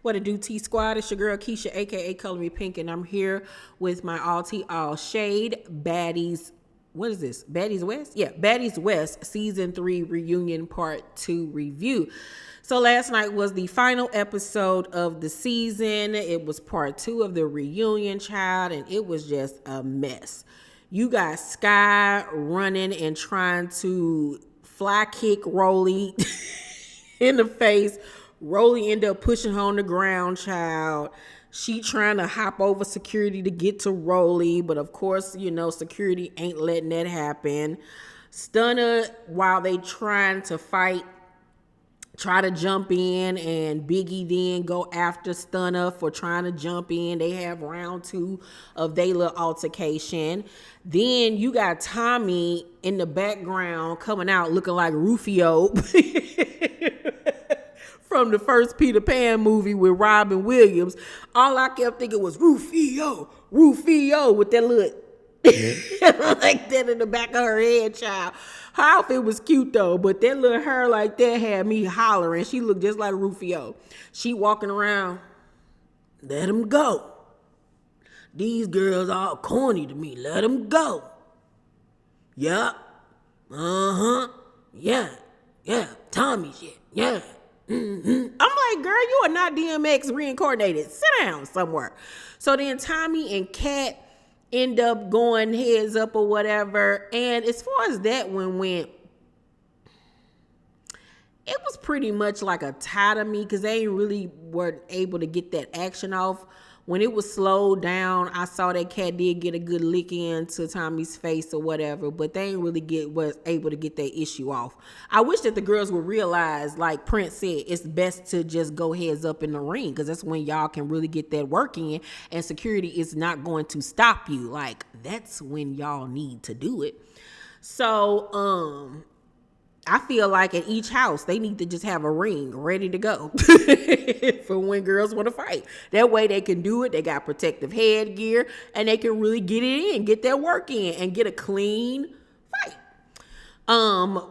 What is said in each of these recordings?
What it do, T Squad? It's your girl Keisha, aka Color Me Pynk, and I'm here with my all tea, all shade Baddies. What is this? Baddies West? Yeah, Baddies West Season 3 Reunion Part 2 review. So last night was the final episode of the season. It was part 2 of the reunion, child, and it was just a mess. You got Sky running and trying to fly kick Rolly in the face. Rolly ended up pushing her on the ground, child. She trying to hop over security to get to Rolly, but of course, you know, security ain't letting that happen. Stunner, while they trying to fight, try to jump in, and Biggie then go after Stunner for trying to jump in. They have round 2 of their little altercation. Then you got Tommy in the background coming out looking like Rufio from the first Peter Pan movie with Robin Williams. All I kept thinking was Rufio with that little like that in the back of her head, child. Her outfit was cute though, but that little hair like that had me hollering. She looked just like Rufio. She walking around, let him go. These girls all corny to me. Let him go. Yeah. Yeah. Tommy shit. Yeah. I'm like, girl, you are not DMX reincarnated. Sit down somewhere. So then Tommy and Kat end up going heads up or whatever. And as far as that one went, it was pretty much like a tie to me because they really weren't able to get that action off. When it was slowed down, I saw that Kat did get a good lick into Tommy's face or whatever, but they ain't really was able to get that issue off. I wish that the girls would realize, like Prince said, it's best to just go heads up in the ring because that's when y'all can really get that work in, and security is not going to stop you. Like, that's when y'all need to do it. So, I feel like at each house, they need to just have a ring ready to go for when girls want to fight. That way they can do it. They got protective headgear and they can really get it in, get their work in and get a clean fight.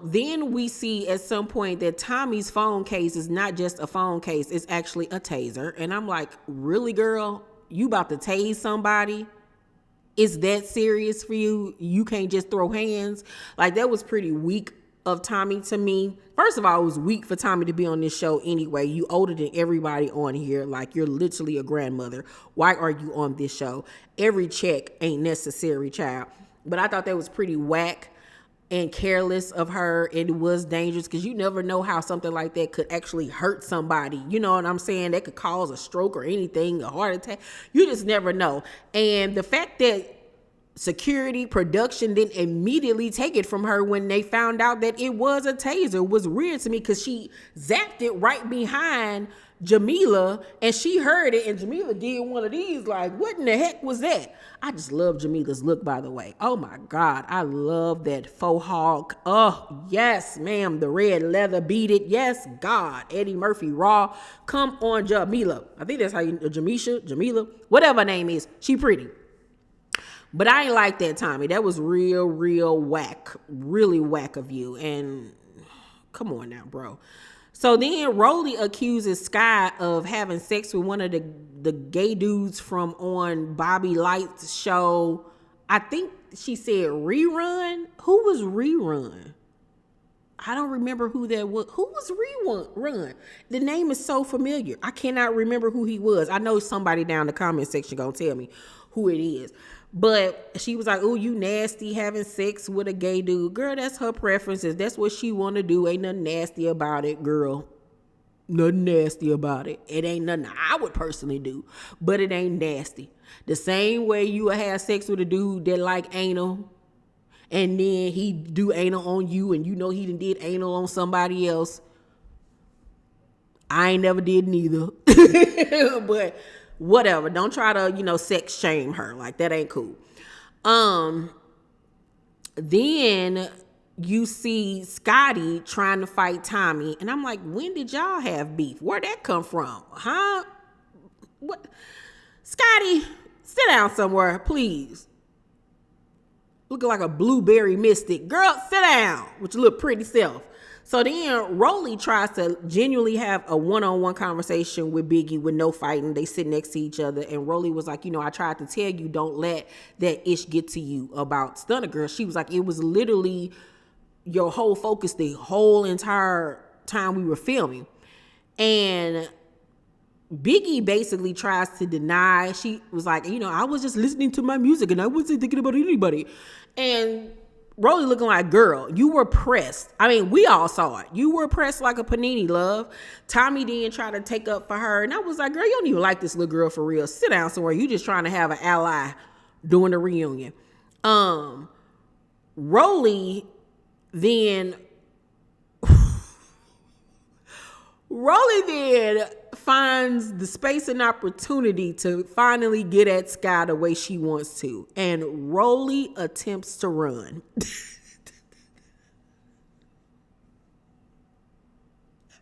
Then we see at some point that Tommy's phone case is not just a phone case. It's actually a taser. And I'm like, really, girl? You about to tase somebody? Is that serious for you? You can't just throw hands? Like, that was pretty weak of Tommy to me. First of all, it was weak for Tommy to be on this show anyway. You older than everybody on here. Like, you're literally a grandmother. Why are you on this show? Every check ain't necessary, child. But I thought that was pretty whack and careless of her. It was dangerous because you never know how something like that could actually hurt somebody. You know what I'm saying? That could cause a stroke or anything, a heart attack. You just never know. And the fact that security production didn't immediately take it from her when they found out that it was a taser was weird to me because she zapped it right behind Jamila and she heard it, and Jamila did one of these like, what in the heck was that? I just love Jamila's look, by the way. Oh my God, I love that faux hawk. Oh yes, ma'am. The red leather beaded. Yes, God. Eddie Murphy raw. Come on, Jamila. I think that's how you, Jamila, whatever her name is. She pretty. But I ain't like that, Tommy. That was real whack. Really whack of you. And come on now, bro. So then Rolly accuses Sky of having sex with one of the gay dudes from on Bobby Light's show. I think she said Rerun. Who was Rerun? I don't remember who that was. Who was Rerun? The name is so familiar. I cannot remember who he was. I know somebody down in the comment section gonna tell me who it is. But she was like, oh, you nasty having sex with a gay dude. Girl, that's her preferences. That's what she want to do. Ain't nothing nasty about it, girl. Nothing nasty about it. It ain't nothing I would personally do, but it ain't nasty. The same way you would have sex with a dude that like anal, and then he do anal on you, and you know he did anal on somebody else. I ain't never did neither. But whatever. Don't try to, sex shame her. Like, that ain't cool. Then you see Scotty trying to fight Tommy. And I'm like, when did y'all have beef? Where'd that come from? Huh? What? Scotty, sit down somewhere, please. Looking like a blueberry mystic. Girl, sit down with your little pretty self. So then Rolly tries to genuinely have a one-on-one conversation with Biggie with no fighting. They sit next to each other, and Rolly was like, I tried to tell you, don't let that ish get to you about Stunner Girl. She was like, it was literally your whole focus the whole entire time we were filming. And Biggie basically tries to deny. She was like, I was just listening to my music and I wasn't thinking about anybody. And Rolly looking like, girl, you were pressed. I mean, we all saw it. You were pressed like a panini, love. Tommy then tried to take up for her. And I was like, girl, you don't even like this little girl for real. Sit down somewhere. You just trying to have an ally during the reunion. Rolly then finds the space and opportunity to finally get at Sky the way she wants to. And Rolly attempts to run.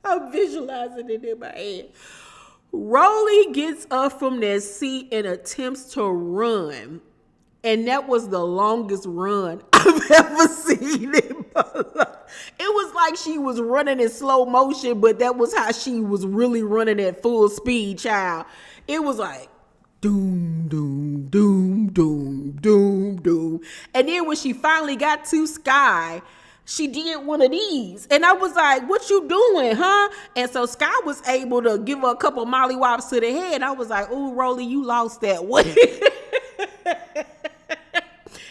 I'm visualizing it in my head. Rolly gets up from that seat and attempts to run. And that was the longest run I've ever seen in my life. It was like she was running in slow motion, but that was how she was really running at full speed, child. It was like, doom, doom, doom, doom, doom, doom. And then when she finally got to Sky, she did one of these. And I was like, what you doing, huh? And so Sky was able to give her a couple mollywops to the head. I was like, ooh, Rolly, you lost that one.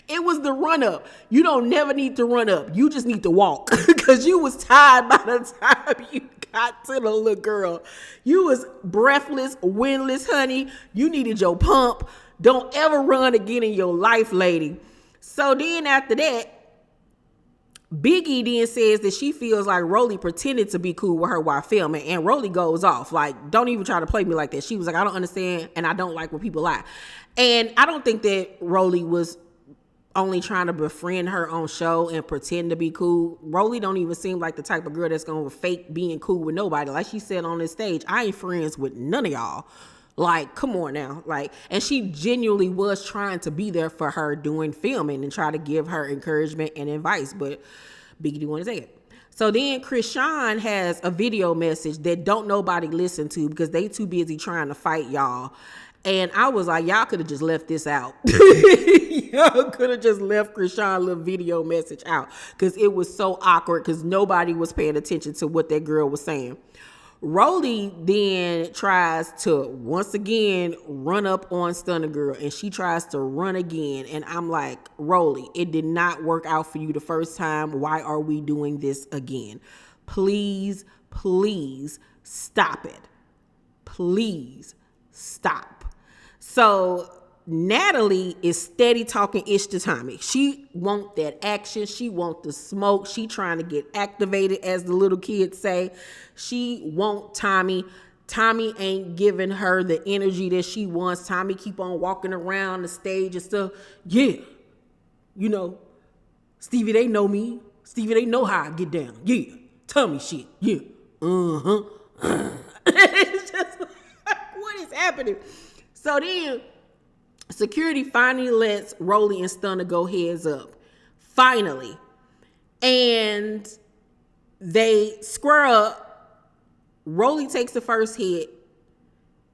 It was the run up. You don't never need to run up. You just need to walk because you was tired by the time you got to the little girl. You was breathless, windless, honey. You needed your pump. Don't ever run again in your life, lady. So then after that, Biggie then says that she feels like Rolly pretended to be cool with her while filming, and Rolly goes off. Like, don't even try to play me like that. She was like, I don't understand, and I don't like when people lie. And I don't think that Rolly was only trying to befriend her on show and pretend to be cool. Rolly don't even seem like the type of girl that's gonna fake being cool with nobody. Like she said on this stage, I ain't friends with none of y'all. Like, come on now. Like, and she genuinely was trying to be there for her doing filming and try to give her encouragement and advice, but Biggie didn't want to say it. So then Krishan has a video message that don't nobody listen to because they too busy trying to fight y'all. And I was like, y'all could have just left this out. Y'all could have just left Krishan's little video message out because it was so awkward because nobody was paying attention to what that girl was saying. Rolly then tries to once again run up on Stunner Girl, and she tries to run again. And I'm like, Rolly, it did not work out for you the first time. Why are we doing this again? Please, please stop it. Please stop. So Natalie is steady talking ish to Tommy. She want that action. She want the smoke. She trying to get activated, as the little kids say. She want Tommy. Tommy ain't giving her the energy that she wants. Tommy keep on walking around the stage and stuff. Yeah. Stevie, they know me. Stevie, they know how I get down. Yeah. Tommy shit. Yeah. It's just like, what is happening? So then security finally lets Rolly and Stunner go heads up. Finally. And they square up. Rolly takes the first hit.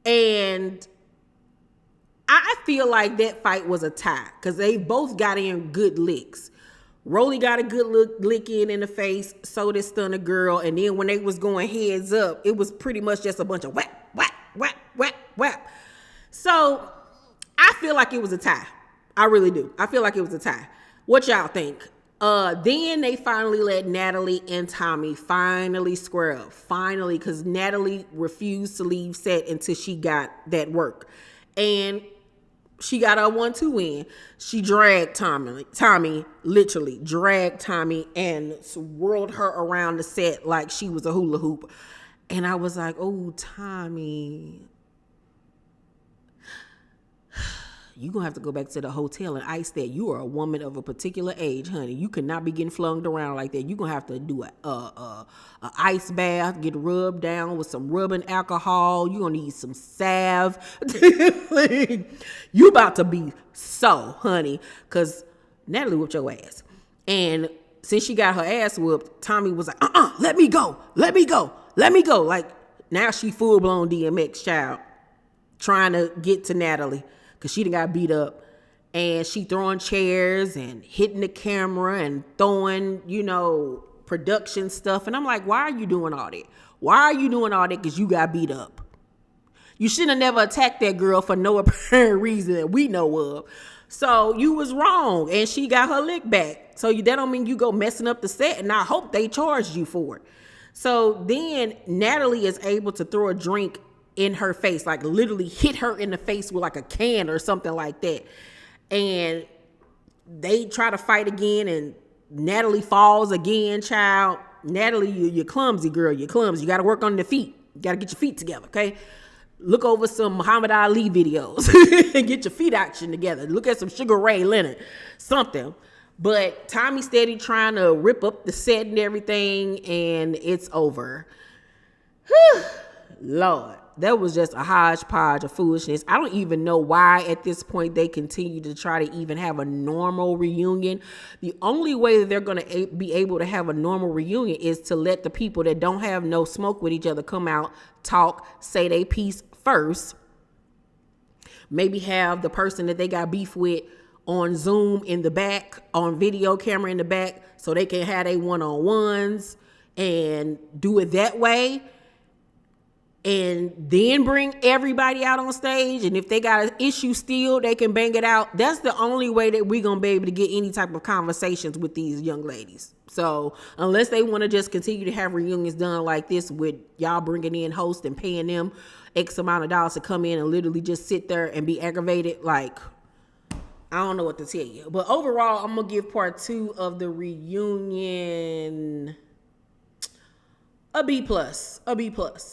And I feel like that fight was a tie because they both got in good licks. Rolly got a good lick in the face. So did Stunner Girl. And then when they was going heads up, it was pretty much just a bunch of whap, whap, whap, whap, whap. So I feel like it was a tie. I really do. I feel like it was a tie. What y'all think? Then they finally let Natalie and Tommy finally square up. Finally, because Natalie refused to leave set until she got that work. And she got her 1-2 win. She dragged Tommy literally dragged Tommy and swirled her around the set like she was a hula hoop. And I was like, oh, Tommy, you're going to have to go back to the hotel and ice that. You are a woman of a particular age, honey. You cannot be getting flung around like that. You're going to have to do a ice bath, get rubbed down with some rubbing alcohol. You're going to need some salve. You about to be so, honey, because Natalie whooped your ass. And since she got her ass whooped, Tommy was like, let me go. Let me go. Let me go. Like, now she full-blown DMX child trying to get to Natalie because she done got beat up. And she throwing chairs and hitting the camera and throwing, production stuff. And I'm like, why are you doing all that? Why are you doing all that? Because you got beat up. You shouldn't have never attacked that girl for no apparent reason that we know of. So you was wrong. And she got her lick back. So that don't mean you go messing up the set. And I hope they charged you for it. So then Natalie is able to throw a drink in her face, like literally hit her in the face with like a can or something like that. And they try to fight again, and Natalie falls again, child. Natalie, you're clumsy, girl. You're clumsy. You got to work on the feet. You got to get your feet together, okay? Look over some Muhammad Ali videos and get your feet action together. Look at some Sugar Ray Leonard, something. But Tommy steady trying to rip up the set and everything, and it's over. Whew. Lord. That was just a hodgepodge of foolishness. I don't even know why at this point they continue to try to even have a normal reunion. The only way that they're going to be able to have a normal reunion is to let the people that don't have no smoke with each other come out, talk, say their piece first. Maybe have the person that they got beef with on Zoom in the back, on video camera in the back, so they can have their one-on-ones and do it that way. And then bring everybody out on stage. And if they got an issue still, they can bang it out. That's the only way that we're going to be able to get any type of conversations with these young ladies. So unless they want to just continue to have reunions done like this with y'all bringing in hosts and paying them X amount of dollars to come in and literally just sit there and be aggravated, like, I don't know what to tell you. But overall, I'm going to give part 2 of the reunion a B+. A B+.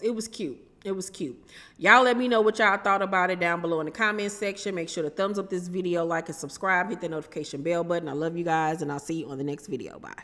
It was cute. It was cute. Y'all let me know what y'all thought about it down below in the comments section. Make sure to thumbs up this video, like and subscribe, hit the notification bell button. I love you guys, and I'll see you on the next video. Bye.